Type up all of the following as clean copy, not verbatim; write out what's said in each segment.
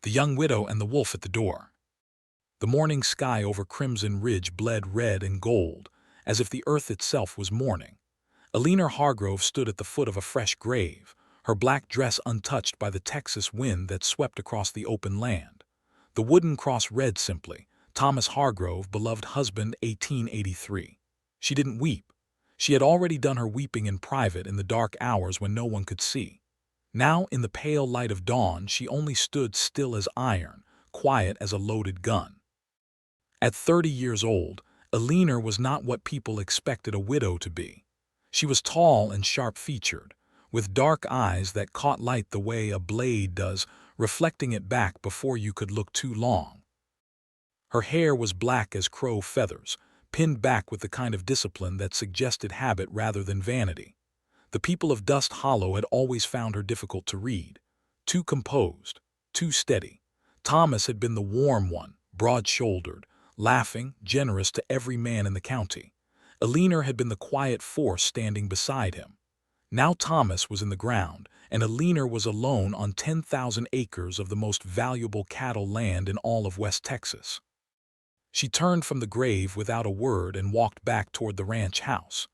The young widow and the wolf at the door. The morning sky over Crimson Ridge bled red and gold, as if the earth itself was mourning. Eleanor Hargrove stood at the foot of a fresh grave, her black dress untouched by the Texas wind that swept across the open land. The wooden cross read simply, "Thomas Hargrove, beloved husband, 1883." She didn't weep. She had already done her weeping in private in the dark hours when no one could see. Now, in the pale light of dawn, she only stood still as iron, quiet as a loaded gun. At 30 years old, Eleanor was not what people expected a widow to be. She was tall and sharp-featured, with dark eyes that caught light the way a blade does, reflecting it back before you could look too long. Her hair was black as crow feathers, pinned back with the kind of discipline that suggested habit rather than vanity. The people of Dust Hollow had always found her difficult to read. Too composed, too steady. Thomas had been the warm one, broad-shouldered, laughing, generous to every man in the county. Eleanor had been the quiet force standing beside him. Now Thomas was in the ground, and Eleanor was alone on 10,000 acres of the most valuable cattle land in all of West Texas. She turned from the grave without a word and walked back toward the ranch house.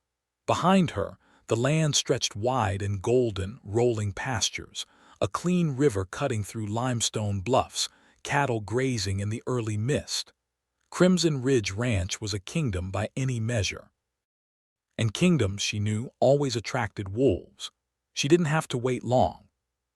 Behind her, the land stretched wide in golden, rolling pastures, a clean river cutting through limestone bluffs, cattle grazing in the early mist. Crimson Ridge Ranch was a kingdom by any measure. And kingdoms, she knew, always attracted wolves. She didn't have to wait long.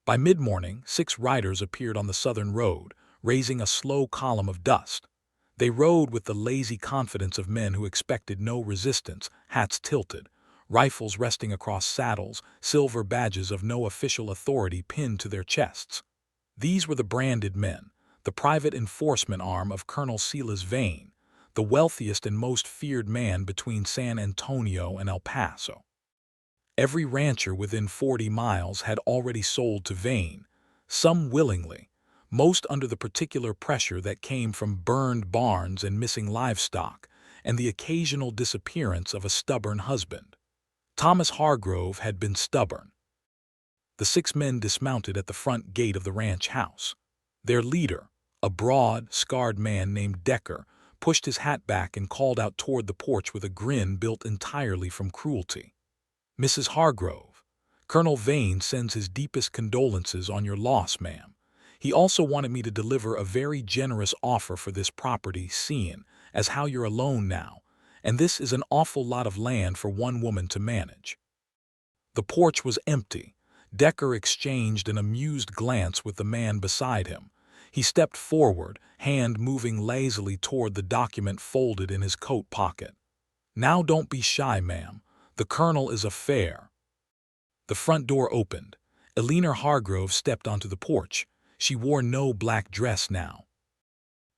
By mid-morning, 6 riders appeared on the southern road, raising a slow column of dust. They rode with the lazy confidence of men who expected no resistance, hats tilted, rifles resting across saddles, silver badges of no official authority pinned to their chests. These were the branded men, the private enforcement arm of Colonel Silas Vane, the wealthiest and most feared man between San Antonio and El Paso. Every rancher within 40 miles had already sold to Vane, some willingly, most under the particular pressure that came from burned barns and missing livestock, and the occasional disappearance of a stubborn husband. Thomas Hargrove had been stubborn. The 6 men dismounted at the front gate of the ranch house. Their leader, a broad, scarred man named Decker, pushed his hat back and called out toward the porch with a grin built entirely from cruelty. "Mrs. Hargrove, Colonel Vane sends his deepest condolences on your loss, ma'am. He also wanted me to deliver a very generous offer for this property, seeing as how you're alone now, and this is an awful lot of land for one woman to manage." The porch was empty. Decker exchanged an amused glance with the man beside him. He stepped forward, hand moving lazily toward the document folded in his coat pocket. "Now don't be shy, ma'am. The colonel is a fair." The front door opened. Eleanor Hargrove stepped onto the porch. She wore no black dress now.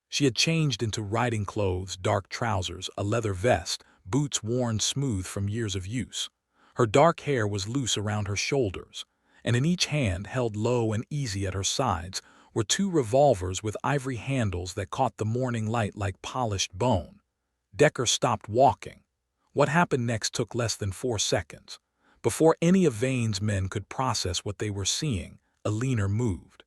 She had changed into riding clothes, dark trousers, a leather vest, boots worn smooth from years of use. Her dark hair was loose around her shoulders, and in each hand, held low and easy at her sides, were 2 revolvers with ivory handles that caught the morning light like polished bone. Decker stopped walking. What happened next took less than 4 seconds. Before any of Vane's men could process what they were seeing, Eleanor moved.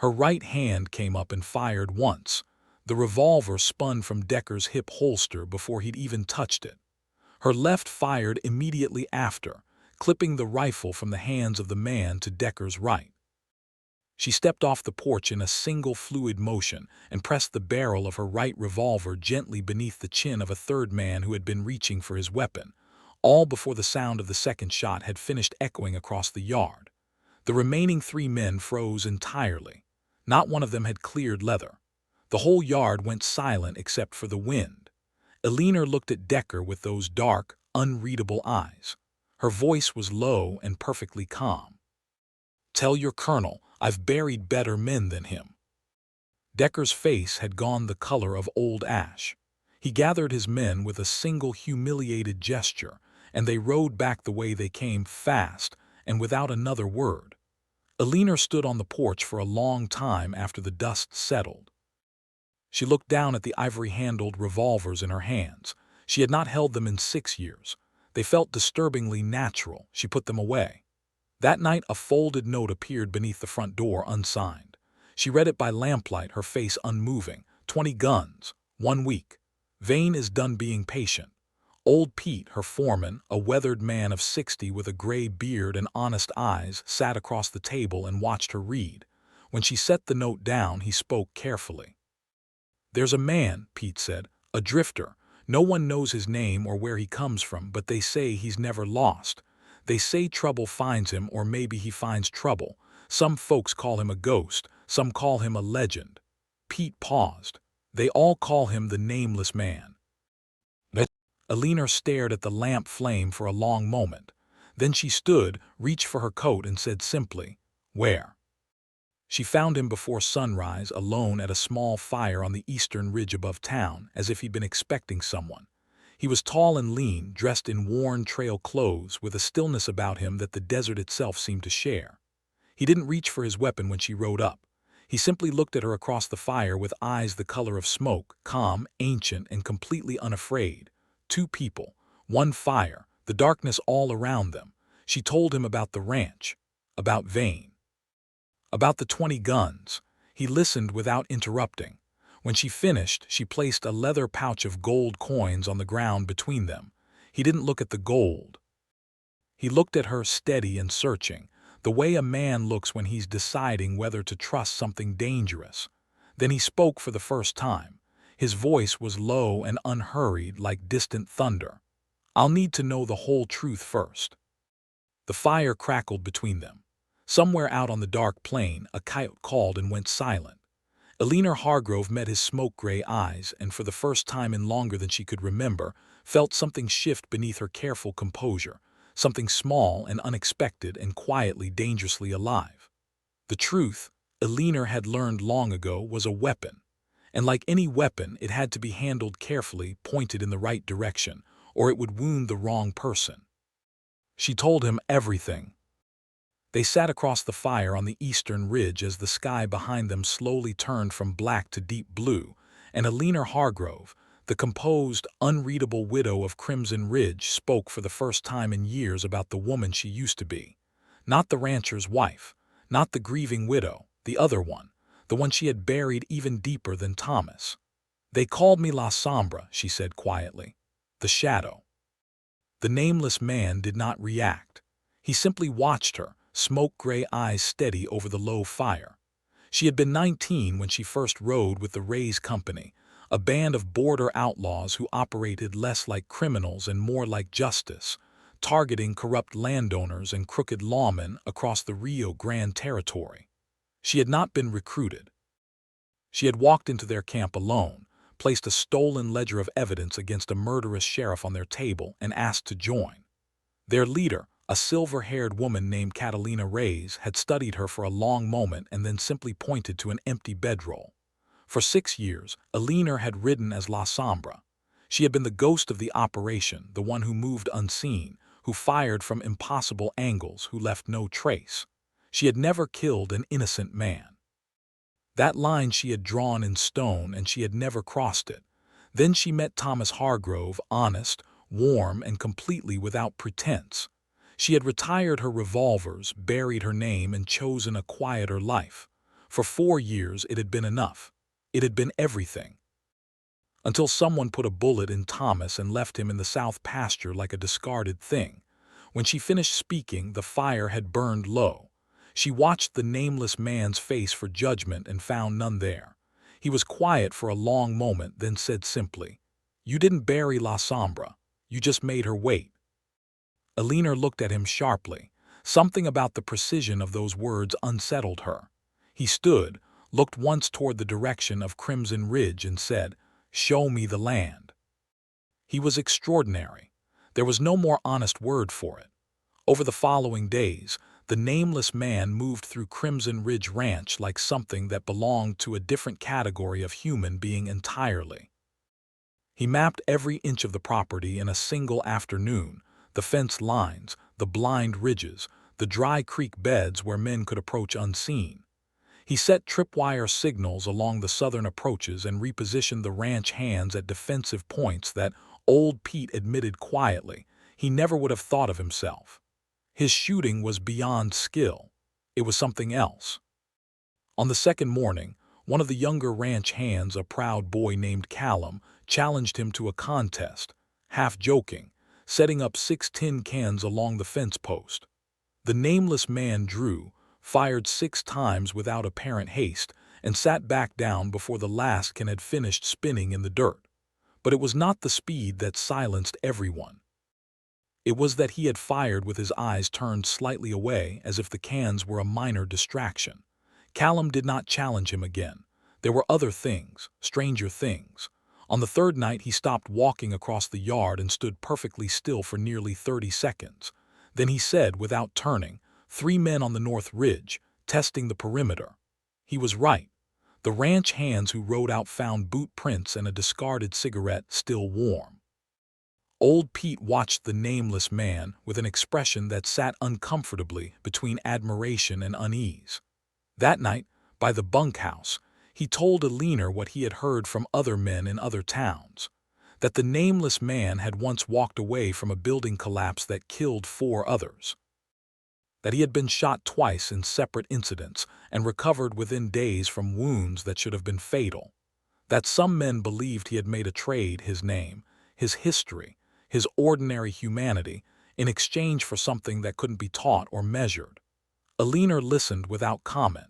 Her right hand came up and fired once. The revolver spun from Decker's hip holster before he'd even touched it. Her left fired immediately after, clipping the rifle from the hands of the man to Decker's right. She stepped off the porch in a single fluid motion and pressed the barrel of her right revolver gently beneath the chin of a third man who had been reaching for his weapon, all before the sound of the second shot had finished echoing across the yard. The remaining 3 men froze entirely. Not one of them had cleared leather. The whole yard went silent except for the wind. Eleanor looked at Decker with those dark, unreadable eyes. Her voice was low and perfectly calm. "Tell your colonel I've buried better men than him." Decker's face had gone the color of old ash. He gathered his men with a single humiliated gesture, and they rode back the way they came, fast and without another word. Eleanor stood on the porch for a long time after the dust settled. She looked down at the ivory-handled revolvers in her hands. She had not held them in 6 years. They felt disturbingly natural. She put them away. That night, a folded note appeared beneath the front door, unsigned. She read it by lamplight, her face unmoving. 20 guns, 1 week. Vane is done being patient. Old Pete, her foreman, a weathered man of 60 with a gray beard and honest eyes, sat across the table and watched her read. When she set the note down, he spoke carefully. "There's a man," Pete said, "a drifter. No one knows his name or where he comes from, but they say he's never lost. They say trouble finds him, or maybe he finds trouble. Some folks call him a ghost, some call him a legend." Pete paused. "They all call him the Nameless Man." Eleanor stared at the lamp flame for a long moment. Then she stood, reached for her coat, and said simply, "Where?" She found him before sunrise, alone at a small fire on the eastern ridge above town, as if he'd been expecting someone. He was tall and lean, dressed in worn trail clothes, with a stillness about him that the desert itself seemed to share. He didn't reach for his weapon when she rode up. He simply looked at her across the fire with eyes the color of smoke, calm, ancient, and completely unafraid. 2 people, 1 fire, the darkness all around them. She told him about the ranch, about Vane, about the 20 guns. He listened without interrupting. When she finished, she placed a leather pouch of gold coins on the ground between them. He didn't look at the gold. He looked at her, steady and searching, the way a man looks when he's deciding whether to trust something dangerous. Then he spoke for the first time. His voice was low and unhurried, like distant thunder. "I'll need to know the whole truth first." The fire crackled between them. Somewhere out on the dark plain, a coyote called and went silent. Eleanor Hargrove met his smoke-gray eyes, and for the first time in longer than she could remember, felt something shift beneath her careful composure, something small and unexpected and quietly dangerously alive. The truth, Eleanor had learned long ago, was a weapon. And like any weapon, it had to be handled carefully, pointed in the right direction, or it would wound the wrong person. She told him everything. They sat across the fire on the eastern ridge as the sky behind them slowly turned from black to deep blue, and Eleanor Hargrove, the composed, unreadable widow of Crimson Ridge, spoke for the first time in years about the woman she used to be. Not the rancher's wife, not the grieving widow, the other one, the one she had buried even deeper than Thomas. "They called me La Sombra," she said quietly. "The shadow." The Nameless Man did not react. He simply watched her, smoke-gray eyes steady over the low fire. She had been 19 when she first rode with the Rays Company, a band of border outlaws who operated less like criminals and more like justice, targeting corrupt landowners and crooked lawmen across the Rio Grande territory. She had not been recruited. She had walked into their camp alone, placed a stolen ledger of evidence against a murderous sheriff on their table, and asked to join. Their leader, a silver-haired woman named Catalina Reyes, had studied her for a long moment and then simply pointed to an empty bedroll. For 6 years, Eleanor had ridden as La Sombra. She had been the ghost of the operation, the one who moved unseen, who fired from impossible angles, who left no trace. She had never killed an innocent man. That line she had drawn in stone, and she had never crossed it. Then she met Thomas Hargrove, honest, warm, and completely without pretense. She had retired her revolvers, buried her name, and chosen a quieter life. For 4 years it had been enough. It had been everything. Until someone put a bullet in Thomas and left him in the south pasture like a discarded thing. When she finished speaking, the fire had burned low. She watched the Nameless Man's face for judgment and found none there. He was quiet for a long moment, then said simply, "You didn't bury La Sombra. You just made her wait." Eleanor looked at him sharply. Something about the precision of those words unsettled her. He stood, looked once toward the direction of Crimson Ridge, and said, "Show me the land." He was extraordinary. There was no more honest word for it. Over the following days, the Nameless Man moved through Crimson Ridge Ranch like something that belonged to a different category of human being entirely. He mapped every inch of the property in a single afternoon, the fence lines, the blind ridges, the dry creek beds where men could approach unseen. He set tripwire signals along the southern approaches and repositioned the ranch hands at defensive points that, old Pete admitted quietly, he never would have thought of himself. His shooting was beyond skill. It was something else. On the second morning, one of the younger ranch hands, a proud boy named Callum, challenged him to a contest, half joking, setting up 6 tin cans along the fence post. The nameless man drew, fired 6 times without apparent haste, and sat back down before the last can had finished spinning in the dirt. But it was not the speed that silenced everyone. It was that he had fired with his eyes turned slightly away, as if the cans were a minor distraction. Callum did not challenge him again. There were other things, stranger things. On the third night he stopped walking across the yard and stood perfectly still for nearly 30 seconds. Then he said, without turning, 3 men on the north ridge, testing the perimeter. He was right. The ranch hands who rode out found boot prints and a discarded cigarette still warm. Old Pete watched the nameless man with an expression that sat uncomfortably between admiration and unease. That night, by the bunkhouse, he told Eleanor what he had heard from other men in other towns, that the nameless man had once walked away from a building collapse that killed 4 others, that he had been shot twice in separate incidents and recovered within days from wounds that should have been fatal, that some men believed he had made a trade, his name, his history, his ordinary humanity, in exchange for something that couldn't be taught or measured. Eleanor listened without comment.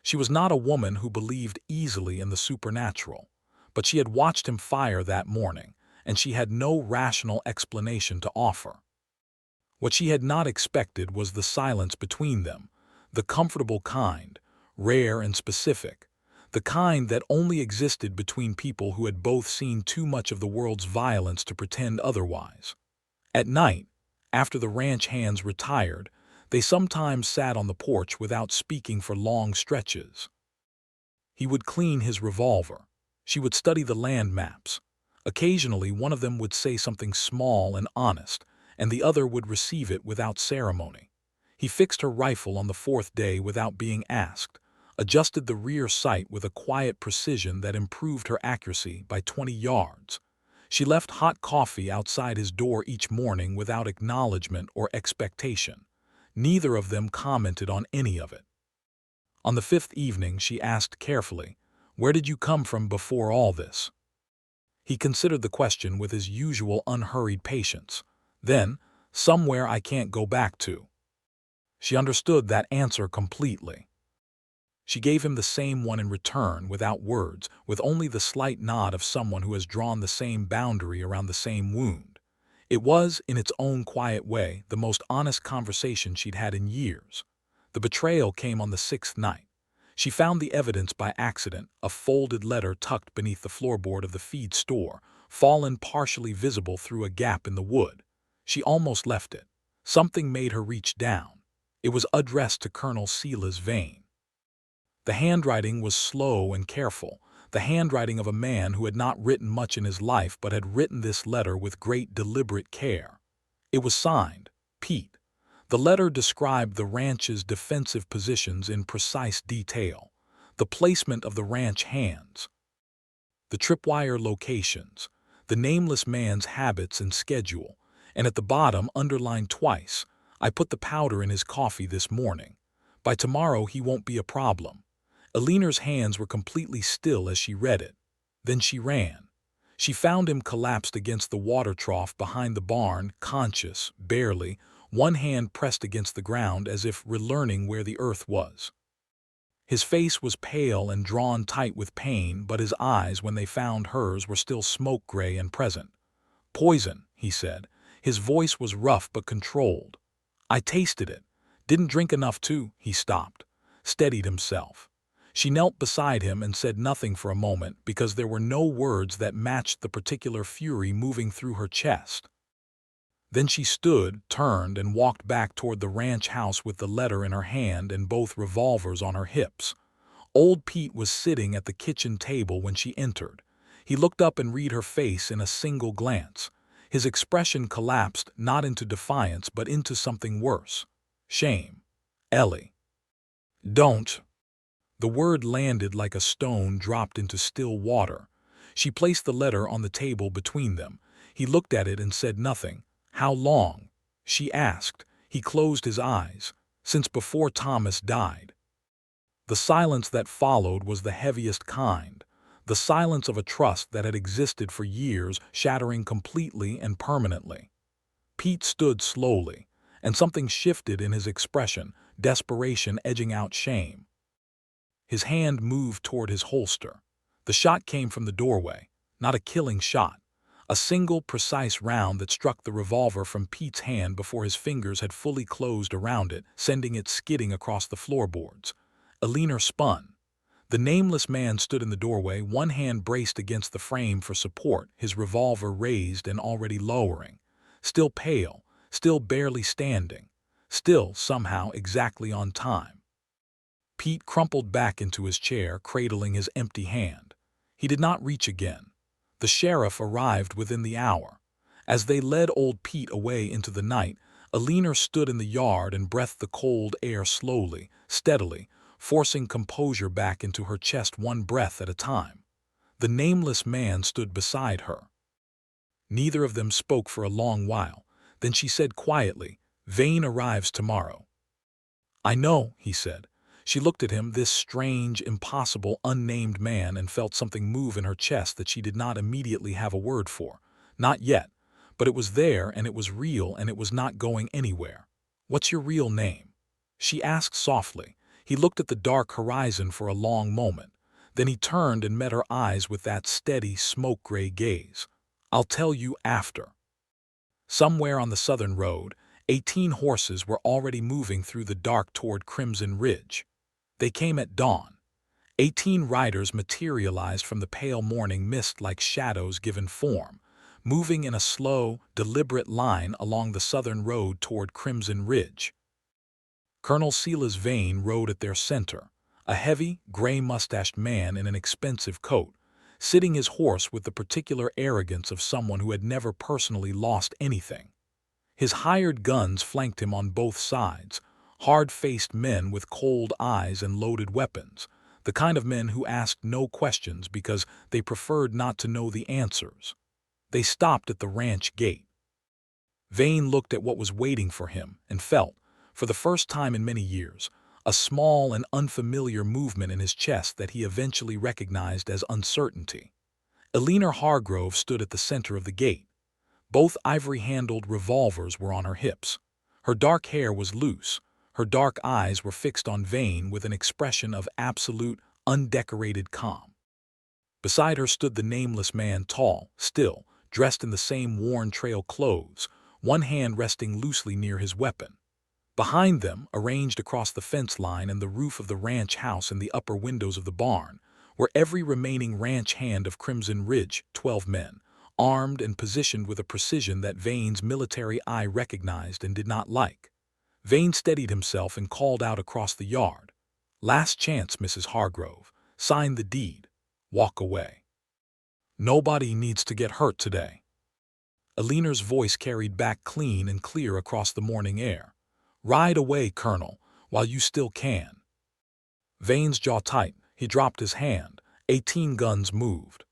She was not a woman who believed easily in the supernatural, but she had watched him fire that morning, and she had no rational explanation to offer. What she had not expected was the silence between them, the comfortable kind, rare and specific, the kind that only existed between people who had both seen too much of the world's violence to pretend otherwise. At night, after the ranch hands retired, they sometimes sat on the porch without speaking for long stretches. He would clean his revolver. She would study the land maps. Occasionally, one of them would say something small and honest, and the other would receive it without ceremony. He fixed her rifle on the 4th day without being asked, adjusted the rear sight with a quiet precision that improved her accuracy by 20 yards. She left hot coffee outside his door each morning without acknowledgement or expectation. Neither of them commented on any of it. On the 5th evening, she asked carefully, "Where did you come from before all this?" He considered the question with his usual unhurried patience. Then, "Somewhere I can't go back to." She understood that answer completely. She gave him the same one in return, without words, with only the slight nod of someone who has drawn the same boundary around the same wound. It was, in its own quiet way, the most honest conversation she'd had in years. The betrayal came on the 6th night. She found the evidence by accident, a folded letter tucked beneath the floorboard of the feed store, fallen partially visible through a gap in the wood. She almost left it. Something made her reach down. It was addressed to Colonel Sela's Vane. The handwriting was slow and careful, the handwriting of a man who had not written much in his life but had written this letter with great deliberate care. It was signed, Pete. The letter described the ranch's defensive positions in precise detail, the placement of the ranch hands, the tripwire locations, the nameless man's habits and schedule, and at the bottom, underlined twice, "I put the powder in his coffee this morning. By tomorrow he won't be a problem." Eleanor's hands were completely still as she read it. Then she ran. She found him collapsed against the water trough behind the barn, conscious, barely, one hand pressed against the ground as if relearning where the earth was. His face was pale and drawn tight with pain, but his eyes, when they found hers, were still smoke-gray and present. "Poison," he said. His voice was rough but controlled. "I tasted it. Didn't drink enough to—" He stopped, steadied himself. She knelt beside him and said nothing for a moment because there were no words that matched the particular fury moving through her chest. Then she stood, turned, and walked back toward the ranch house with the letter in her hand and both revolvers on her hips. Old Pete was sitting at the kitchen table when she entered. He looked up and read her face in a single glance. His expression collapsed not into defiance but into something worse. Shame. "Ellie. Don't." The word landed like a stone dropped into still water. She placed the letter on the table between them. He looked at it and said nothing. "How long?" she asked. He closed his eyes. "Since before Thomas died." The silence that followed was the heaviest kind, the silence of a trust that had existed for years, shattering completely and permanently. Pete stood slowly, and something shifted in his expression, desperation edging out shame. His hand moved toward his holster. The shot came from the doorway, not a killing shot, a single, precise round that struck the revolver from Pete's hand before his fingers had fully closed around it, sending it skidding across the floorboards. Eleanor spun. The nameless man stood in the doorway, one hand braced against the frame for support, his revolver raised and already lowering. Still pale, still barely standing, still somehow exactly on time. Pete crumpled back into his chair, cradling his empty hand. He did not reach again. The sheriff arrived within the hour. As they led old Pete away into the night, Eleanor stood in the yard and breathed the cold air slowly, steadily, forcing composure back into her chest one breath at a time. The nameless man stood beside her. Neither of them spoke for a long while. Then she said quietly, "Vane arrives tomorrow." "I know," he said. She looked at him, this strange, impossible, unnamed man, and felt something move in her chest that she did not immediately have a word for. Not yet. But it was there, and it was real, and it was not going anywhere. "What's your real name?" she asked softly. He looked at the dark horizon for a long moment. Then he turned and met her eyes with that steady, smoke-gray gaze. "I'll tell you after." Somewhere on the southern road, 18 horses were already moving through the dark toward Crimson Ridge. They came at dawn. 18 riders materialized from the pale morning mist like shadows given form, moving in a slow, deliberate line along the southern road toward Crimson Ridge. Colonel Silas Vane rode at their center, a heavy, gray-mustached man in an expensive coat, sitting his horse with the particular arrogance of someone who had never personally lost anything. His hired guns flanked him on both sides, hard-faced men with cold eyes and loaded weapons, the kind of men who asked no questions because they preferred not to know the answers. They stopped at the ranch gate. Vane looked at what was waiting for him and felt, for the first time in many years, a small and unfamiliar movement in his chest that he eventually recognized as uncertainty. Eleanor Hargrove stood at the center of the gate. Both ivory-handled revolvers were on her hips. Her dark hair was loose. Her dark eyes were fixed on Vane with an expression of absolute, undecorated calm. Beside her stood the nameless man, tall, still, dressed in the same worn trail clothes, one hand resting loosely near his weapon. Behind them, arranged across the fence line and the roof of the ranch house and the upper windows of the barn, were every remaining ranch hand of Crimson Ridge, 12 men, armed and positioned with a precision that Vane's military eye recognized and did not like. Vane steadied himself and called out across the yard, "Last chance, Mrs. Hargrove. Sign the deed. Walk away. Nobody needs to get hurt today." Eleanor's voice carried back clean and clear across the morning air. "Ride away, Colonel, while you still can." Vane's jaw tight. He dropped his hand. 18 guns moved.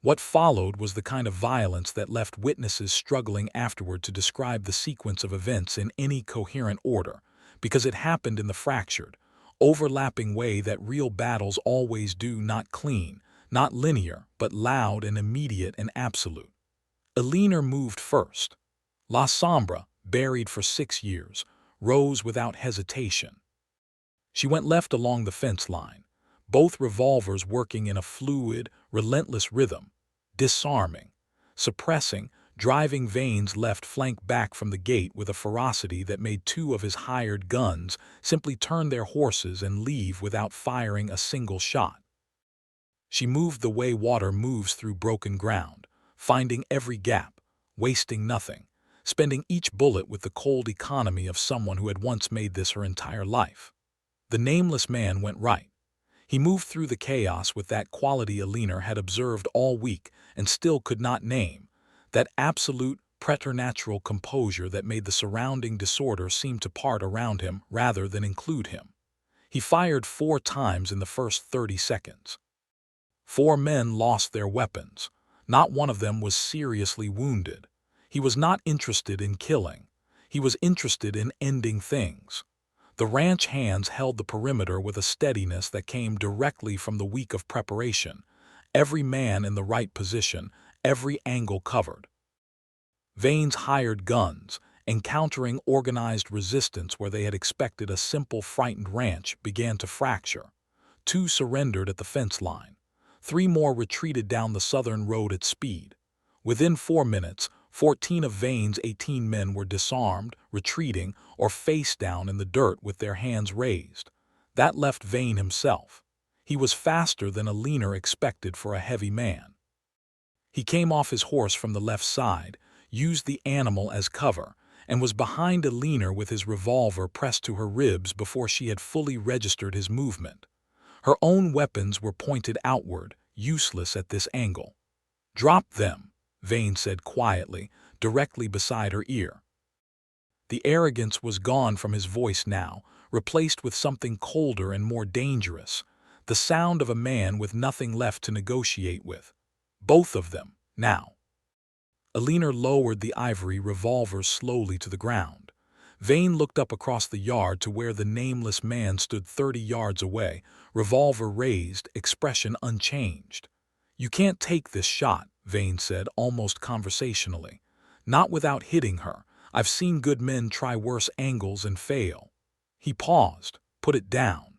What followed was the kind of violence that left witnesses struggling afterward to describe the sequence of events in any coherent order, because it happened in the fractured, overlapping way that real battles always do, not clean, not linear, but loud and immediate and absolute. Eleanor moved first. La Sombra, buried for 6 years, rose without hesitation. She went left along the fence line, both revolvers working in a fluid, relentless rhythm, disarming, suppressing, driving Vane's left flank back from the gate with a ferocity that made 2 of his hired guns simply turn their horses and leave without firing a single shot. She moved the way water moves through broken ground, finding every gap, wasting nothing, spending each bullet with the cold economy of someone who had once made this her entire life. The nameless man went right. He moved through the chaos with that quality Eleanor had observed all week and still could not name, that absolute, preternatural composure that made the surrounding disorder seem to part around him rather than include him. He fired 4 times in the first 30 seconds. 4 men lost their weapons. Not one of them was seriously wounded. He was not interested in killing. He was interested in ending things. The The ranch hands held the perimeter with a steadiness that came directly from the week of preparation, every man in the right position, every angle covered. Vane's hired guns, encountering organized resistance where they had expected a simple frightened ranch, began to fracture. 2 surrendered at the fence line. 3 more retreated down the southern road at speed. Within 4 minutes, 14 of Vane's 18 men were disarmed, retreating, or face down in the dirt with their hands raised. That left Vane himself. He was faster than Eleanor expected for a heavy man. He came off his horse from the left side, used the animal as cover, and was behind Eleanor with his revolver pressed to her ribs before she had fully registered his movement. Her own weapons were pointed outward, useless at this angle. "Drop them," Vane said quietly, directly beside her ear. The arrogance was gone from his voice now, replaced with something colder and more dangerous, the sound of a man with nothing left to negotiate with. Both of them, now. Eleanor lowered the ivory revolver slowly to the ground. Vane looked up across the yard to where the Nameless Man stood 30 yards away, revolver raised, expression unchanged. "You can't take this shot," Vane said, almost conversationally. "Not without hitting her. I've seen good men try worse angles and fail." He paused. "Put it down."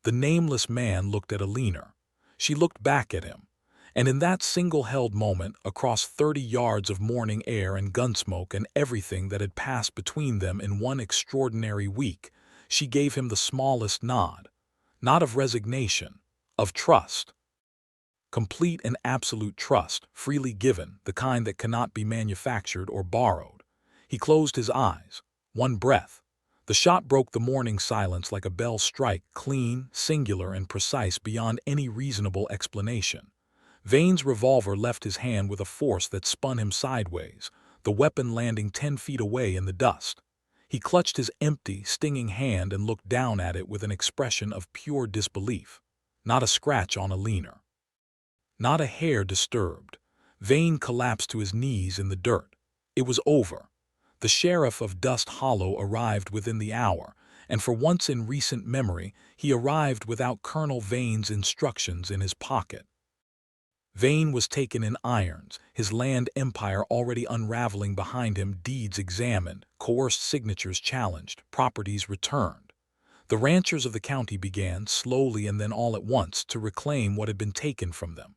The Nameless Man looked at Eleanor. She looked back at him. And in that single-held moment, across 30 yards of morning air and gunsmoke and everything that had passed between them in one extraordinary week, she gave him the smallest nod. Not of resignation, of trust. Complete and absolute trust, freely given, the kind that cannot be manufactured or borrowed. He closed his eyes. One breath. The shot broke the morning silence like a bell strike, clean, singular, and precise beyond any reasonable explanation. Vane's revolver left his hand with a force that spun him sideways, the weapon landing 10 feet away in the dust. He clutched his empty, stinging hand and looked down at it with an expression of pure disbelief. Not a scratch on Eleanor. Not a hair disturbed. Vane collapsed to his knees in the dirt. It was over. The sheriff of Dust Hollow arrived within the hour, and for once in recent memory, he arrived without Colonel Vane's instructions in his pocket. Vane was taken in irons, his land empire already unraveling behind him, deeds examined, coerced signatures challenged, properties returned. The ranchers of the county began, slowly and then all at once, to reclaim what had been taken from them.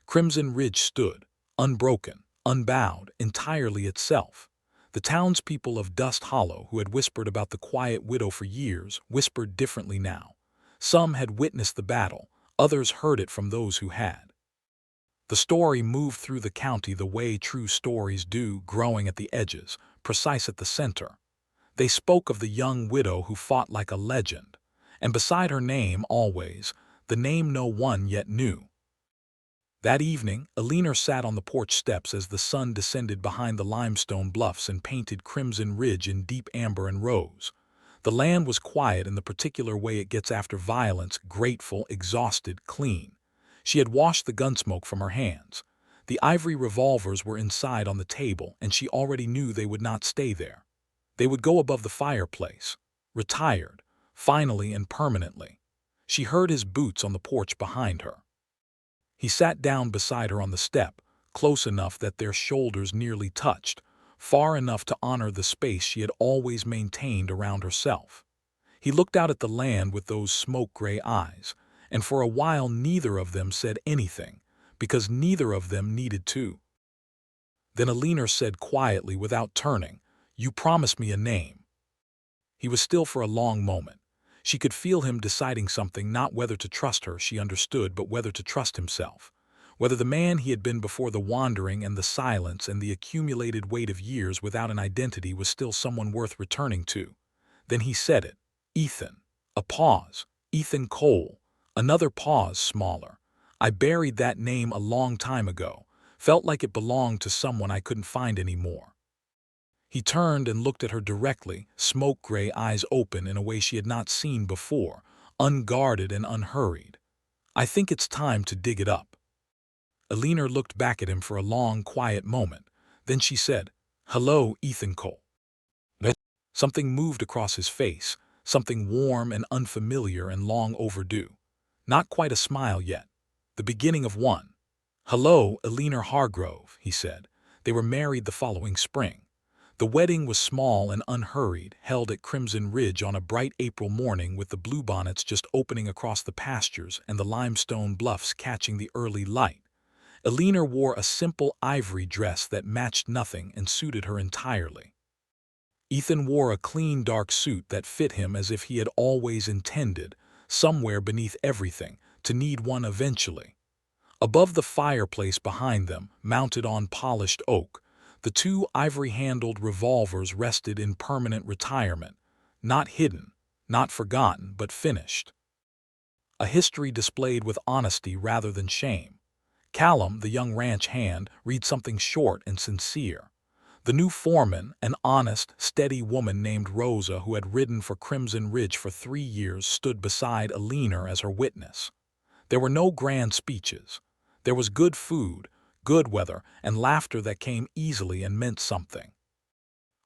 Crimson Ridge stood, unbroken, unbowed, entirely itself. The townspeople of Dust Hollow, who had whispered about the quiet widow for years, whispered differently now. Some had witnessed the battle, others heard it from those who had. The story moved through the county the way true stories do, growing at the edges, precise at the center. They spoke of the young widow who fought like a legend, and beside her name, always, the name no one yet knew. That evening, Eleanor sat on the porch steps as the sun descended behind the limestone bluffs and painted Crimson Ridge in deep amber and rose. The land was quiet in the particular way it gets after violence, grateful, exhausted, clean. She had washed the gunsmoke from her hands. The ivory revolvers were inside on the table, and she already knew they would not stay there. They would go above the fireplace. Retired, finally and permanently. She heard his boots on the porch behind her. He sat down beside her on the step, close enough that their shoulders nearly touched, far enough to honor the space she had always maintained around herself. He looked out at the land with those smoke-gray eyes, and for a while neither of them said anything, because neither of them needed to. Then Eleanor said quietly, without turning, "You promised me a name." He was still for a long moment. She could feel him deciding something, not whether to trust her, she understood, but whether to trust himself. Whether the man he had been before the wandering and the silence and the accumulated weight of years without an identity was still someone worth returning to. Then he said it. Ethan. A pause. Ethan Cole. Another pause, smaller. "I buried that name a long time ago. Felt like it belonged to someone I couldn't find anymore." He turned and looked at her directly, smoke-gray eyes open in a way she had not seen before, unguarded and unhurried. "I think it's time to dig it up." Eleanor looked back at him for a long, quiet moment. Then she said, "Hello, Ethan Cole." Something moved across his face, something warm and unfamiliar and long overdue. Not quite a smile yet. The beginning of one. "Hello, Eleanor Hargrove," he said. They were married the following spring. The wedding was small and unhurried, held at Crimson Ridge on a bright April morning with the bluebonnets just opening across the pastures and the limestone bluffs catching the early light. Eleanor wore a simple ivory dress that matched nothing and suited her entirely. Ethan wore a clean dark suit that fit him as if he had always intended, somewhere beneath everything, to need one eventually. Above the fireplace behind them, mounted on polished oak, the two ivory-handled revolvers rested in permanent retirement, not hidden, not forgotten, but finished. A history displayed with honesty rather than shame. Callum, the young ranch hand, read something short and sincere. The new foreman, an honest, steady woman named Rosa who had ridden for Crimson Ridge for 3 years, stood beside Eleanor as her witness. There were no grand speeches. There was good food, good weather, and laughter that came easily and meant something.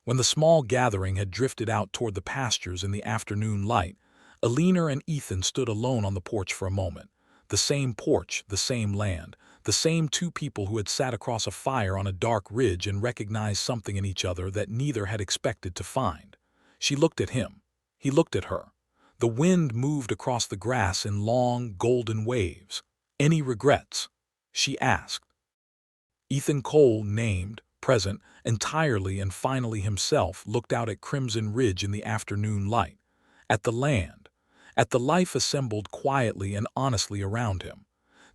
When the small gathering had drifted out toward the pastures in the afternoon light, Eleanor and Ethan stood alone on the porch for a moment. The same porch, the same land, the same two people who had sat across a fire on a dark ridge and recognized something in each other that neither had expected to find. She looked at him. He looked at her. The wind moved across the grass in long, golden waves. "Any regrets?" she asked. Ethan Cole, named, present, entirely and finally himself, looked out at Crimson Ridge in the afternoon light, at the land, at the life assembled quietly and honestly around him.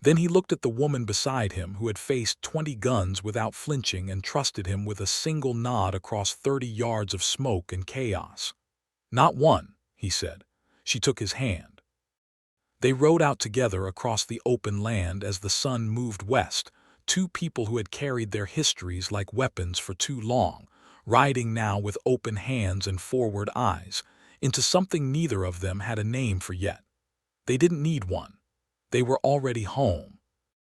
Then he looked at the woman beside him who had faced 20 guns without flinching and trusted him with a single nod across 30 yards of smoke and chaos. "Not one," he said. She took his hand. They rode out together across the open land as the sun moved west, two people who had carried their histories like weapons for too long, riding now with open hands and forward eyes, into something neither of them had a name for yet. They didn't need one. They were already home.